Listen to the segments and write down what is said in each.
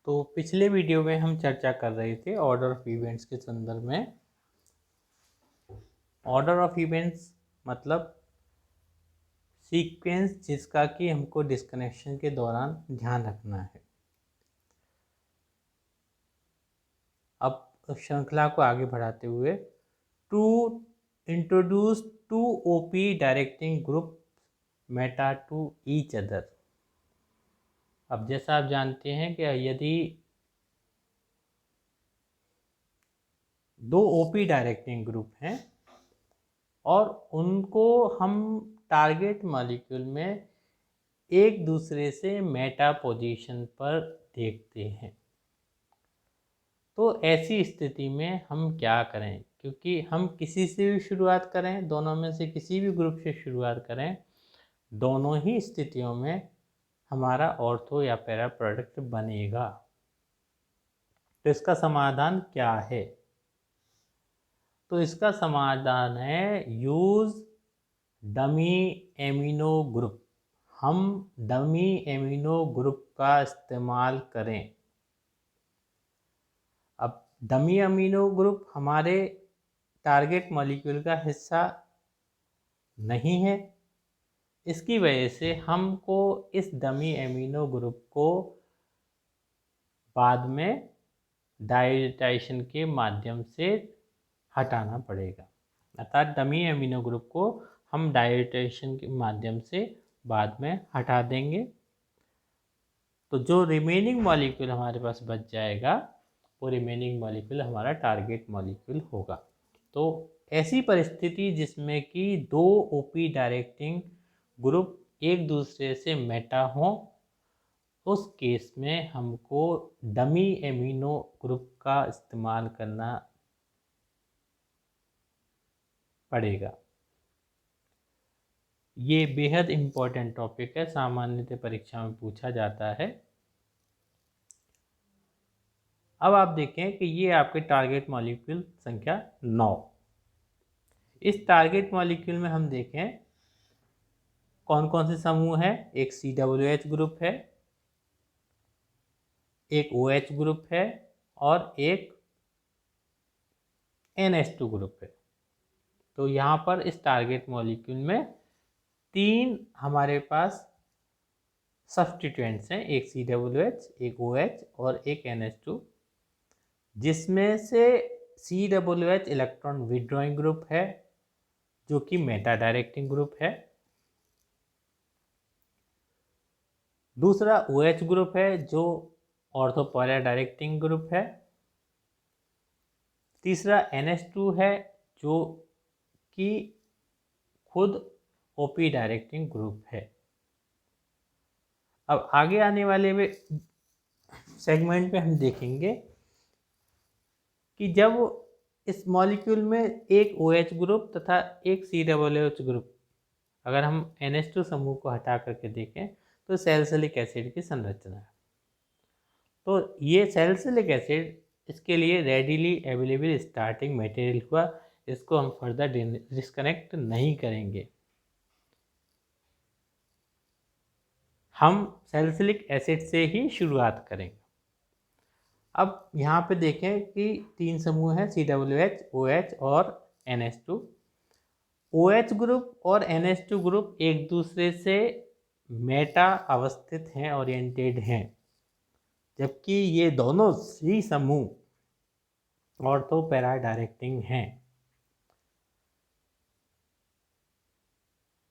तो पिछले वीडियो में हम चर्चा कर रहे थे ऑर्डर ऑफ इवेंट्स के संदर्भ में। ऑर्डर ऑफ इवेंट्स मतलब सीक्वेंस जिसका कि हमको डिस्कनेक्शन के दौरान ध्यान रखना है। अब श्रृंखला को आगे बढ़ाते हुए to introduce to OP directing group meta to each other. अब जैसा आप जानते हैं कि यदि दो ओपी डायरेक्टिंग ग्रुप हैं और उनको हम टारगेट मॉलिक्यूल में एक दूसरे से मेटा पोजीशन पर देखते हैं, तो ऐसी स्थिति में हम क्या करें? क्योंकि हम किसी से भी शुरुआत करें, दोनों में से किसी भी ग्रुप से शुरुआत करें, दोनों ही स्थितियों में हमारा ऑर्थो या पैरा प्रोडक्ट बनेगा। तो इसका समाधान क्या है? तो इसका समाधान है यूज डमी एमिनो ग्रुप। हम डमी एमिनो ग्रुप का इस्तेमाल करें। अब डमी अमीनो ग्रुप हमारे टारगेट मॉलिक्यूल का हिस्सा नहीं है, इसकी वजह से हमको इस डमी एमिनो ग्रुप को बाद में डायरेक्टाइजेशन के माध्यम से हटाना पड़ेगा। अर्थात डमी एमिनो ग्रुप को हम डायरेक्टाइजेशन के माध्यम से बाद में हटा देंगे, तो जो रिमेनिंग मॉलिक्यूल हमारे पास बच जाएगा वो रिमेनिंग मॉलिक्यूल हमारा टारगेट मॉलिक्यूल होगा। तो ऐसी परिस्थिति जिसमें कि दो ओपी डायरेक्टिंग ग्रुप एक दूसरे से मेटा हों, उस केस में हमको डमी एमिनो ग्रुप का इस्तेमाल करना पड़ेगा। ये बेहद इम्पोर्टेंट टॉपिक है, सामान्यतः परीक्षा में पूछा जाता है। अब आप देखें कि ये आपके टारगेट मॉलिक्यूल संख्या 9। इस टारगेट मॉलिक्यूल में हम देखें कौन कौन से समूह हैं। एक COOH ग्रुप है, एक OH ग्रुप है और एक NH2 ग्रुप है। तो यहाँ पर इस टारगेट मॉलिक्यूल में 3 हमारे पास सब्स्टिट्यूएंट्स हैं, एक COOH, एक OH और एक NH2, जिसमें से COOH इलेक्ट्रॉन विड्रॉइंग ग्रुप है जो कि मेटा डायरेक्टिंग ग्रुप है। दूसरा OH ग्रुप है जो ऑर्थो पैरा डायरेक्टिंग ग्रुप है। तीसरा NH2 है जो कि खुद ओपी डायरेक्टिंग ग्रुप है। अब आगे आने वाले में सेगमेंट में हम देखेंगे कि जब इस मॉलिक्यूल में एक OH ग्रुप तथा एक COOH ग्रुप, अगर हम NH2 समूह को हटा करके देखें तो सैलिसिलिक एसिड की संरचना है। तो ये सैलिसिलिक एसिड इसके लिए रेडिली अवेलेबल स्टार्टिंग मटेरियल हुआ, इसको हम फर्दर डिस्कनेक्ट नहीं करेंगे। हम सैलिसिलिक एसिड से ही शुरुआत करेंगे। अब यहाँ पे देखें कि 3 समूह हैं, COOH, OH और NH2। OH ग्रुप और NH2 ग्रुप एक दूसरे से मेटा अवस्थित हैं, ओरिएंटेड हैं, जबकि ये दोनों ही समूह ऑर्थो पैरा डायरेक्टिंग हैं।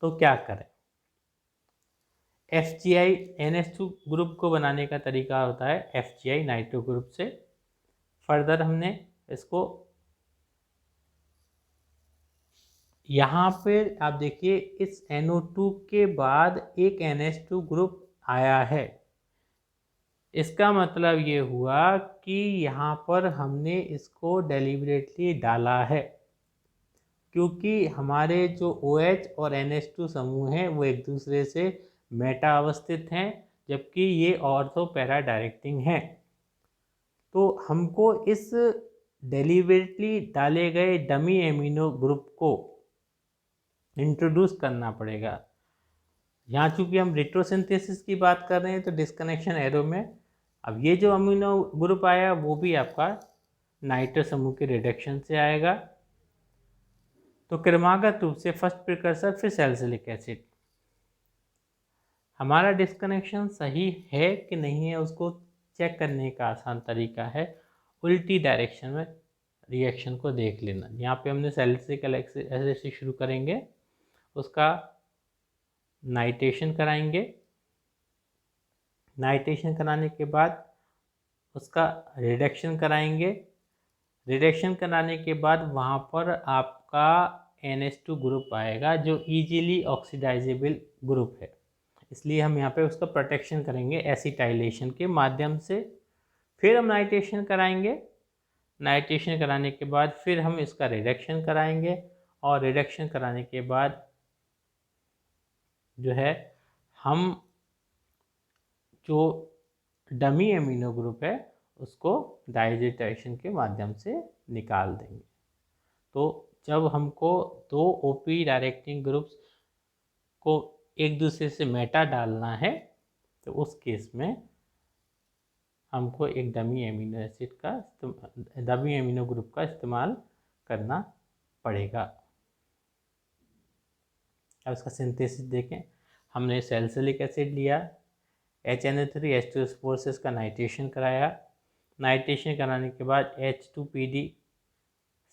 तो क्या करें? FGI NH2 ग्रुप को बनाने का तरीका होता है FGI नाइट्रो ग्रुप से। फर्दर हमने इसको यहाँ पे आप देखिए, इस NO2 के बाद एक NH2 ग्रुप आया है। इसका मतलब ये हुआ कि यहाँ पर हमने इसको डेलिबरेटली डाला है, क्योंकि हमारे जो OH और NH2 समूह हैं वो एक दूसरे से मेटा अवस्थित हैं, जबकि ये ऑर्थो पैरा डायरेक्टिंग हैं। तो हमको इस डेलिबरेटली डाले गए डमी एमिनो ग्रुप को इंट्रोड्यूस करना पड़ेगा। यहाँ चूंकि हम रेट्रोसिंथेसिस की बात कर रहे हैं तो डिस्कनेक्शन एरो में अब ये जो अमीनो ग्रुप आया वो भी आपका नाइट्रो समूह के रिडक्शन से आएगा। तो क्रमागत रूप से फर्स्ट प्रिकर्सर फिर सैलिसिलिक एसिड। हमारा डिस्कनेक्शन सही है कि नहीं है उसको चेक करने का आसान तरीका है उल्टी डायरेक्शन में रिएक्शन को देख लेना। यहाँ पे हमने सैलिसिलिक एसिड से शुरू करेंगे, उसका नाइट्रेशन कराएंगे, नाइट्रेशन कराने के बाद उसका रिडक्शन कराएंगे, रिडक्शन कराने के बाद वहाँ पर आपका NH2 ग्रुप आएगा जो इजीली ऑक्सीडाइजेबल ग्रुप है, इसलिए हम यहाँ पे उसका प्रोटेक्शन करेंगे एसिटाइलेशन के माध्यम से। फिर हम नाइट्रेशन कराएंगे, नाइट्रेशन कराने के बाद फिर हम इसका रिडक्शन कराएंगे और रिडक्शन कराने के बाद जो है हम जो डमी एमिनो ग्रुप है उसको डाइजेटेशन के माध्यम से निकाल देंगे। तो जब हमको दो ओपी डायरेक्टिंग ग्रुप्स को एक दूसरे से मेटा डालना है तो उस केस में हमको एक डमी एमिनो एसिड का डमी एमिनो ग्रुप का इस्तेमाल करना पड़ेगा। अब इसका सिंथेसिस देखें। हमने सैलिसिलिक एसिड लिया, HNO3H2SO4 से इसका नाइट्रेशन कराया, नाइट्रेशन कराने के बाद H2PD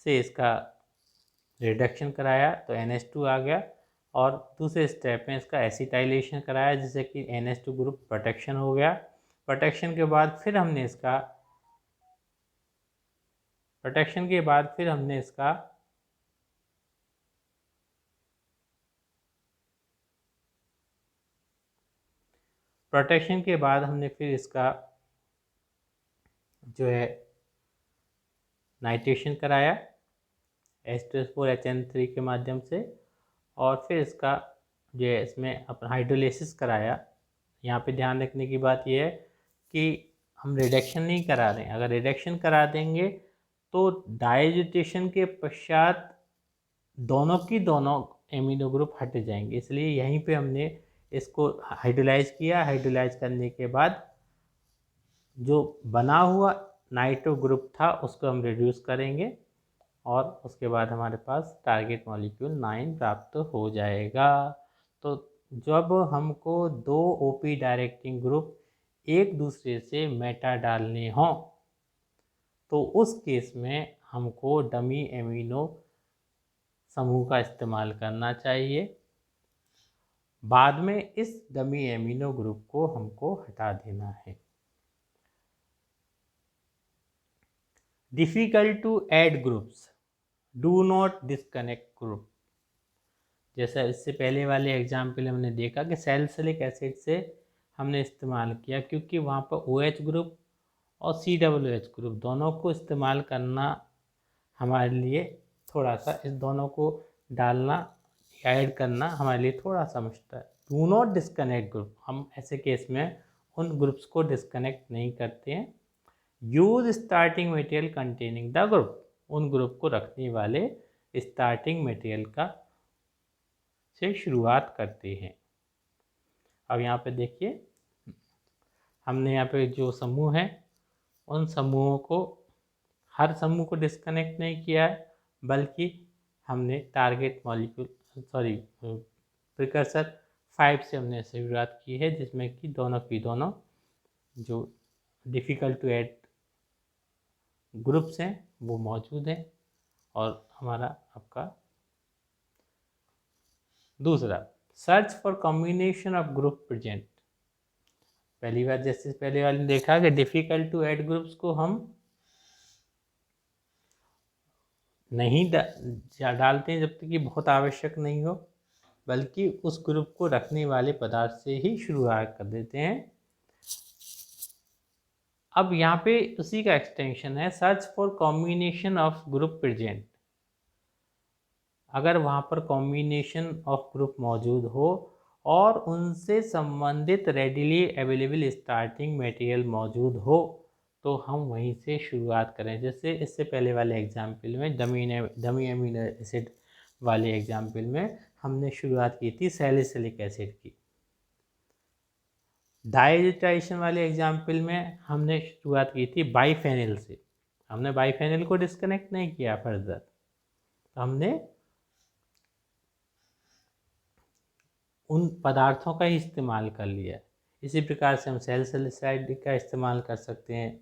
से इसका रिडक्शन कराया तो NH2 आ गया, और दूसरे स्टेप में इसका एसिटाइलेशन कराया जिससे कि NH2 ग्रुप प्रोटेक्शन हो गया। प्रोटेक्शन के बाद फिर हमने इसका प्रोटेक्शन के बाद फिर हमने इसका प्रोटेक्शन के बाद हमने फिर इसका जो है नाइट्रेशन कराया H2SO4 HN3 के माध्यम से, और फिर इसका जो है इसमें अपन हाइड्रोलिसिस कराया। यहाँ पे ध्यान रखने की बात यह है कि हम रिडक्शन नहीं करा रहे हैं। अगर रिडक्शन करा देंगे तो डाइजेटेशन के पश्चात दोनों की दोनों एमिनो ग्रुप हट जाएंगे, इसलिए यहीं पे हमने इसको हाइड्रोलाइज किया। हाइड्रोलाइज करने के बाद जो बना हुआ नाइट्रो ग्रुप था उसको हम रिड्यूस करेंगे और उसके बाद हमारे पास टारगेट मॉलिक्यूल 9 प्राप्त हो जाएगा। तो जब हमको दो ओपी डायरेक्टिंग ग्रुप एक दूसरे से मेटा डालने हों तो उस केस में हमको डमी एमिनो समूह का इस्तेमाल करना चाहिए। बाद में इस डमी एमिनो ग्रुप को हमको हटा देना है। Difficult to add groups, do not disconnect group. जैसा इससे पहले वाले एग्जाम्पल हमने देखा कि सैलिसिलिक एसिड से हमने इस्तेमाल किया क्योंकि वहाँ पर OH ग्रुप और COOH ग्रुप दोनों को इस्तेमाल करना हमारे लिए थोड़ा सा, इस दोनों को डालना ऐड करना हमारे लिए थोड़ा सा मुश्किल है। डू नॉट डिस्कनेक्ट ग्रुप, हम ऐसे केस में उन ग्रुप्स को डिस्कनेक्ट नहीं करते हैं। Use starting material containing the group, उन ग्रुप को रखने वाले स्टार्टिंग मटेरियल का से शुरुआत करते हैं। अब यहाँ पे देखिए हमने यहाँ पे जो समूह है उन समूहों को, हर समूह को डिस्कनेक्ट नहीं किया है, बल्कि हमने टारगेट मॉलिक्यूल प्रिकर्सर 5 से हमने शुरुआत की है जिसमें कि दोनों की दोनों जो डिफ़िकल्ट टू ऐड ग्रुप्स हैं वो मौजूद हैं। और हमारा आपका दूसरा, search for combination of group present. पहली बार जैसे पहले वाले ने देखा कि डिफ़िकल्ट टू ऐड ग्रुप्स को हम नहीं डालते हैं जब तक कि बहुत आवश्यक नहीं हो, बल्कि उस ग्रुप को रखने वाले पदार्थ से ही शुरुआत कर देते हैं। अब यहाँ पे उसी का एक्सटेंशन है, search for combination of group present. अगर वहाँ पर कॉम्बिनेशन ऑफ ग्रुप मौजूद हो और उनसे संबंधित रेडिली अवेलेबल स्टार्टिंग मटेरियल मौजूद हो तो हम वहीं से शुरुआत करें। जैसे इससे पहले वाले एग्जाम्पल में डमी एमिनो एसिड वाले एग्जाम्पल में हमने शुरुआत की थी सैलिसिलिक एसिड की। डायजोटाइजेशन वाले एग्जाम्पल में हमने शुरुआत की थी बाइफेनिल से। हमने बाइफेनिल को डिस्कनेक्ट नहीं किया फर्दर, हमने उन पदार्थों का ही इस्तेमाल कर लिया। इसी प्रकार से हम सैलिसाइड का इस्तेमाल कर सकते हैं।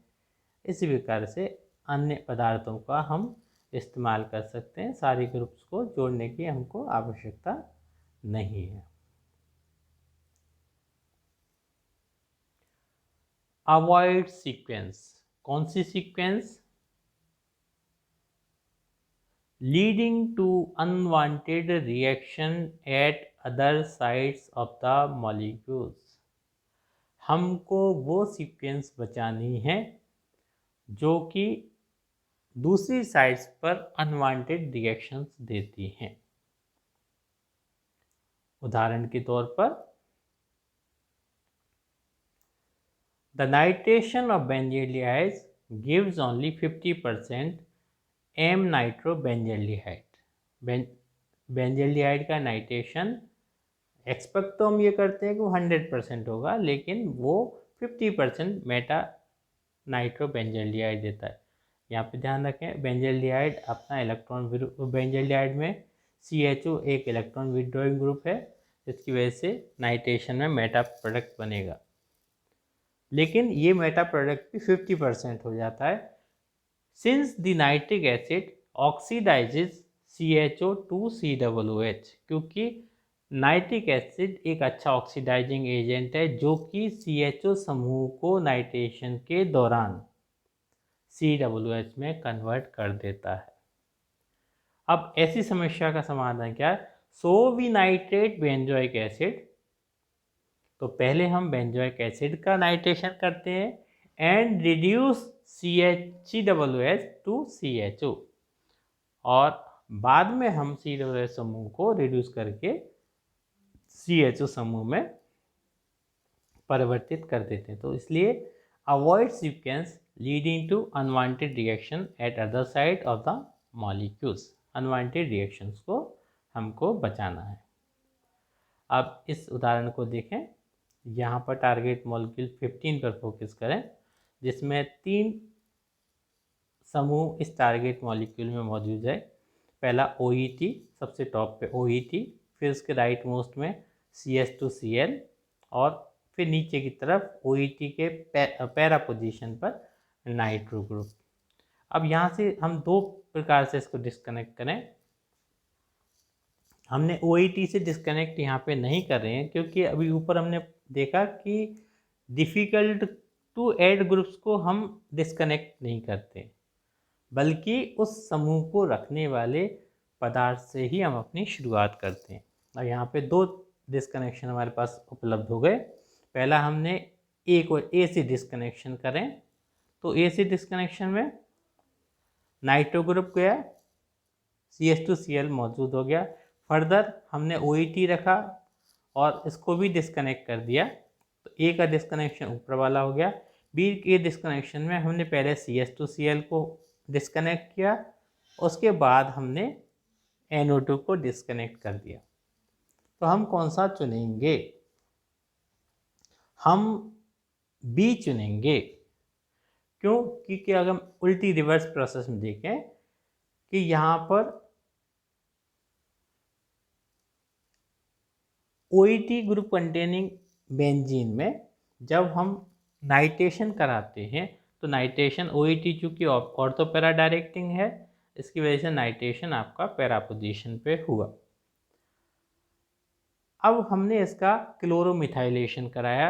इसी प्रकार से अन्य पदार्थों का हम इस्तेमाल कर सकते हैं। सारी ग्रुप्स को जोड़ने की हमको आवश्यकता नहीं है। अवॉइड सीक्वेंस, कौन सी sequence? Leading to unwanted reaction at other sides of the molecules. हमको वो सीक्वेंस बचानी है जो कि दूसरी साइड्स पर अनवांटेड रिएक्शंस देती हैं। उदाहरण के तौर पर the nitration of benzaldehydes gives only 50% m nitrobenzaldehyde. Benzaldehyde का नाइट्रेशन एक्सपेक्ट तो हम ये करते हैं कि वो 100% होगा, लेकिन वो 50% मेटा नाइट्रोबेंजोइल्डिहाइड देता है। यहाँ पे ध्यान रखें, बेंजोइल्डिहाइड अपना इलेक्ट्रॉन, बेंजोइल्डिहाइड में CHO एक इलेक्ट्रॉन विड्रॉइंग ग्रुप है, जिसकी वजह से नाइट्रेशन में मेटा प्रोडक्ट बनेगा, लेकिन ये मेटा प्रोडक्ट भी 50% हो जाता है। Since the nitric acid oxidises CHO to COOH, क्योंकि नाइट्रिक एसिड एक अच्छा ऑक्सीडाइजिंग एजेंट है जो कि CHO समूह को नाइट्रेशन के दौरान COOH में कन्वर्ट कर देता है। अब ऐसी समस्या का समाधान क्या है? So we nitrate benzoic acid, तो पहले हम बेंजोइक एसिड का नाइट्रेशन करते हैं and reduce COOH to CHO, और बाद में हम COOH समूह को रिड्यूस करके CHO समूह में परिवर्तित कर देते हैं। तो इसलिए avoid sequence leading to unwanted reaction at other side of the molecules. Unwanted reactions को हमको बचाना है। अब इस उदाहरण को देखें। यहाँ पर टारगेट मॉलिक्यूल 15 पर फोकस करें, जिसमें 3 समूह इस टारगेट मॉलिक्यूल में मौजूद है। पहला OET, सबसे टॉप पे OET, फिर उसके राइट मोस्ट में CH2Cl, और फिर नीचे की तरफ OET के पैरा पोजीशन पर नाइट्रो ग्रुप। अब यहाँ से हम 2 प्रकार से इसको डिस्कनेक्ट करें। हमने OET से डिस्कनेक्ट यहाँ पे नहीं कर रहे हैं, क्योंकि अभी ऊपर हमने देखा कि डिफ़िकल्ट टू ऐड ग्रुप्स को हम डिस्कनेक्ट नहीं करते, बल्कि उस समूह को रखने वाले पदार्थ से ही हम अपनी शुरुआत करते हैं। और यहाँ पे 2 डिस्कनेक्शन हमारे पास उपलब्ध हो गए। पहला हमने A को A से डिस्कनेक्शन करें, तो A से डिस्कनेक्शन में नाइट्रो ग्रुप गया, CH2Cl मौजूद हो गया। फर्दर हमने OET रखा और इसको भी डिस्कनेक्ट कर दिया, तो A का डिस्कनेक्शन ऊपर वाला हो गया। B के डिस्कनेक्शन में हमने पहले CH2Cl को डिस्कनेक्ट किया, उसके बाद हमने NO2 को डिस्कनेक्ट कर दिया। तो हम कौन सा चुनेंगे? हम B चुनेंगे। क्यों? क्योंकि अगर हम उल्टी रिवर्स प्रोसेस में देखें कि यहाँ पर OET ग्रुप कंटेनिंग बेंजीन में जब हम नाइट्रेशन कराते हैं, तो नाइट्रेशन OET चूँकि ऑर्थो पैरा डायरेक्टिंग है, इसकी वजह से नाइट्रेशन आपका पैरा पोजीशन पे हुआ। अब हमने इसका क्लोरोमिथाइलेशन कराया,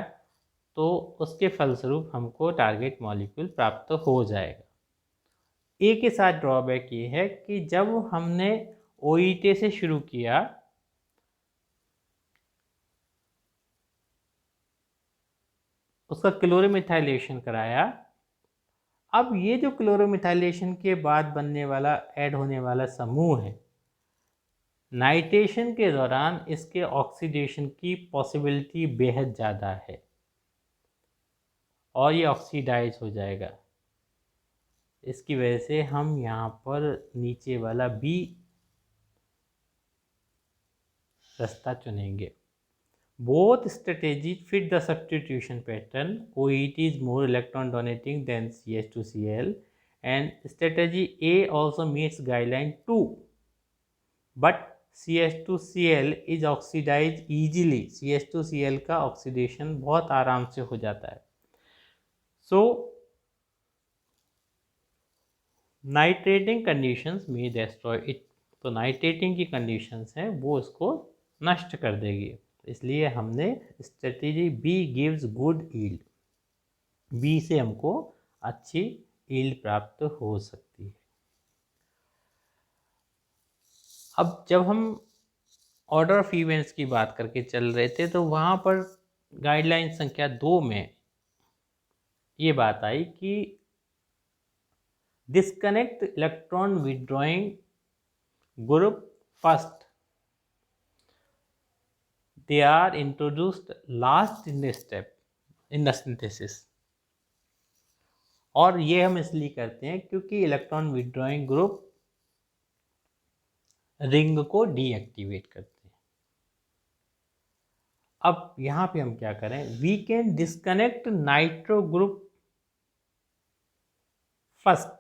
तो उसके फलस्वरूप हमको टारगेट मॉलिक्यूल प्राप्त हो जाएगा। ए के साथ ड्रॉबैक ये है कि जब हमने OET से शुरू किया, उसका क्लोरोमिथाइलेशन कराया, अब ये जो क्लोरोमिथाइलेशन के बाद बनने वाला ऐड होने वाला समूह है, नाइट्रेशन के दौरान इसके ऑक्सीडेशन की पॉसिबिलिटी बेहद ज़्यादा है और ये ऑक्सीडाइज हो जाएगा। इसकी वजह से हम यहाँ पर नीचे वाला B रास्ता चुनेंगे। Both strategies fit the substitution pattern. OET is more electron donating than CH2Cl, and strategy A also meets guideline 2. But CH2Cl is oxidized easily. CH2Cl का ऑक्सीडेशन बहुत आराम से हो जाता है. So नाइट्रेटिंग कंडीशंस में destroy it. तो nitrating की कंडीशंस हैं वो इसको नष्ट कर देगी. इसलिए हमने strategy B gives good yield. B से हमको अच्छी ईल्ड प्राप्त हो सकती है. अब जब हम ऑर्डर ऑफ इवेंट्स की बात करके चल रहे थे तो वहाँ पर गाइडलाइन संख्या 2 में ये बात आई कि disconnect electron withdrawing group first. They are introduced last in the step in the synthesis. और ये हम इसलिए करते हैं क्योंकि इलेक्ट्रॉन विड्रॉइंग ग्रुप रिंग को डीएक्टिवेट करते हैं. अब यहां पे हम क्या करें, we can disconnect nitro group first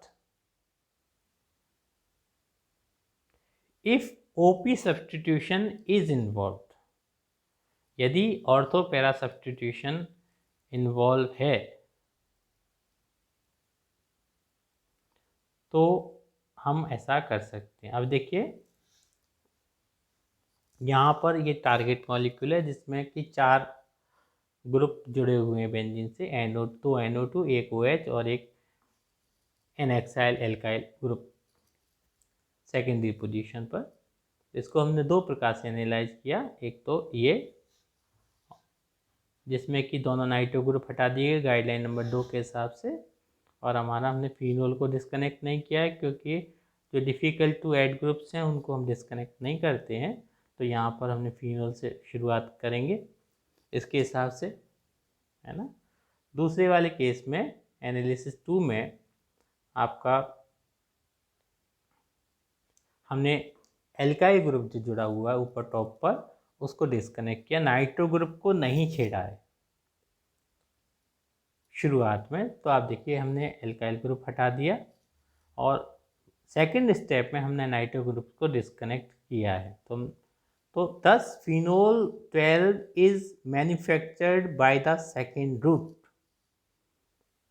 if OP substitution is involved. यदि ऑर्थो पैरा सब्स्टिट्यूशन इन्वॉल्व है तो हम ऐसा कर सकते हैं. अब देखिए यहाँ पर ये टारगेट मॉलिक्यूल है जिसमें कि 4 ग्रुप जुड़े हुए हैं बेंजीन से, NO2 NO2 एक OH और एक NXIL alkyl group secondary position पर. इसको हमने 2 प्रकार से एनालाइज किया. एक तो ये जिसमें कि दोनों नाइट्रो ग्रुप हटा दिए गए गाइडलाइन नंबर 2 के हिसाब से, और हमारा हमने फिनोल को डिस्कनेक्ट नहीं किया है क्योंकि जो डिफ़िकल्ट टू ऐड ग्रुप्स हैं उनको हम डिस्कनेक्ट नहीं करते हैं. तो यहाँ पर हमने फिनोल से शुरुआत करेंगे इसके हिसाब से, है ना. दूसरे वाले केस में एनालिसिस 2 में आपका हमने एल्काइल ग्रुप जो जुड़ा हुआ है ऊपर टॉप पर उसको डिस्कनेक्ट किया, नाइट्रो ग्रुप को नहीं छेड़ा है शुरुआत में. तो आप देखिए हमने एल्काइल ग्रुप हटा दिया और सेकंड स्टेप में हमने नाइट्रो ग्रुप को डिस्कनेक्ट किया है. तो 10 phenol 12 is manufactured by the second route.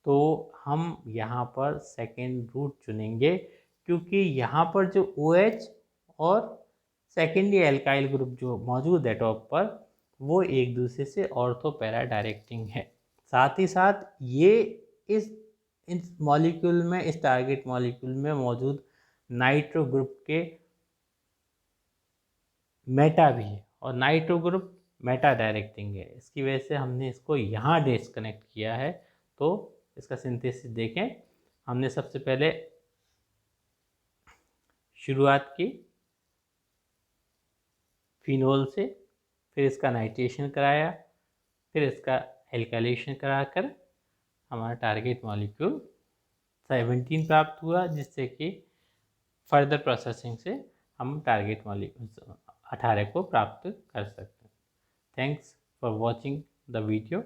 तो हम यहाँ पर सेकेंड रूट चुनेंगे क्योंकि यहाँ पर जो OH और सेकेंडरी एल्काइल ग्रुप जो मौजूद है टॉप पर वो एक दूसरे से ऑर्थो पैरा डायरेक्टिंग है. साथ ही साथ ये इस मॉलिक्यूल में, इस टारगेट मॉलिक्यूल में मौजूद नाइट्रो ग्रुप के मेटा भी है और नाइट्रो ग्रुप मेटा डायरेक्टिंग है. इसकी वजह से हमने इसको यहाँ डिस्कनेक्ट किया है. तो इसका सिंथेसिस देखें. हमने सबसे पहले शुरुआत की फिनोल से, फिर इसका नाइट्रेशन कराया, फिर इसका एल्काइलेशन कराकर हमारा टारगेट मॉलिक्यूल 17 प्राप्त हुआ, जिससे कि फर्दर प्रोसेसिंग से हम टारगेट मॉलिक्यूल 18 को प्राप्त कर सकते हैं. Thanks for watching the video.